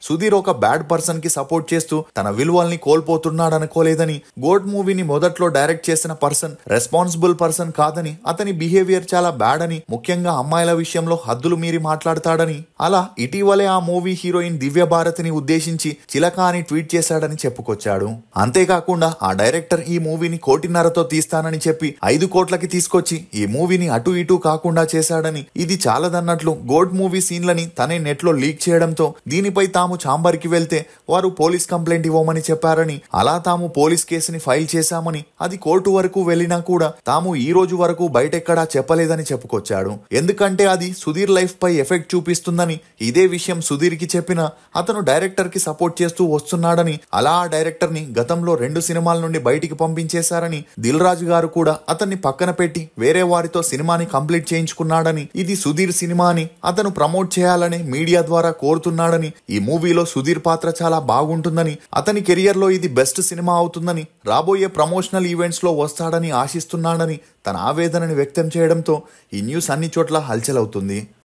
సుధీర్ ఒక bad person కి support చేస్తూ తన విలువల్ని కోల్పోతున్నాడనుకోలేదని, గోడ్ మూవీని మొదట్లో డైరెక్ట్ చేసిన పర్సన్ రెస్పాన్సిబుల్ పర్సన్ కాదని, అతని బిహేవియర్ చాలా బ్యాడ్ అని, ముఖ్యంగా అమ్మాయిల విషయంలో హద్దులు మీరి మాట్లాడతాడని, అలా ఇటీవలే ఆ మూవీ హీరోయిన్ దివ్య భారతిని ఉద్దేశించి చిలక అని ట్వీట్ చేశాడని చెప్పుకొచ్చాడు. అంతేకాకుండా ఆ డైరెక్టర్ ఈ మూవీని 1.5 కోటితో తీస్తానని చెప్పి 5 కోట్లకి తీసుకొచ్చి ఈ మూవీని అటు ఇటు కాకుండా చేశాడని, ఇది చాలదన్నట్లు గోడ్ మూవీ సీన్లని తనే నెట్ లో లీక్ చేయడంతో దీనిపై తాము ఛాంబర్ కి వెళ్తే వారు పోలీస్ కంప్లైంట్ ఇవ్వమని చెప్పారని, అలా తాము పోలీస్ కేసుని ఫైల్ చేశామని, అది కోర్టు వరకు వెళ్లినా కూడా తాము ఈ రోజు వరకు బయటెక్కడా చెప్పలేదని చెప్పుకొచ్చాడు. ఎందుకంటే అది సుధీర్ లైఫ్ పై ఎఫెక్ట్ చూపిస్తుందని, ఇదే విషయం సుధీర్ కి చెప్పినా అతను డైరెక్టర్ కి సపోర్ట్ చేస్తూ వస్తున్నాడని, అలా ఆ డైరెక్టర్ ని గతంలో 2 సినిమాల నుండి బయటికి పంపించేశారని, దిల్ రాజు గారు కూడా అతన్ని పక్కన పెట్టి వేరే వారితో సినిమాని కంప్లీట్ చేయించుకున్నాడని, ఇది సుధీర్ సినిమా అని అతను ప్రమోట్ చేయాలని మీడియా ద్వారా కోరుతున్నాడని, ఈ మూవీలో సుధీర్ పాత్ర చాలా బాగుంటుందని, అతని కెరియర్ లో ఇది బెస్ట్ సినిమా అవుతుందని, రాబోయే ప్రమోషనల్ ఈవెంట్స్ లో వస్తాడని ఆశిస్తున్నాడని తన ఆవేదనని వ్యక్తం చేయడంతో ఈ న్యూస్ అన్ని చోట్ల హల్చల్ అవుతుంది.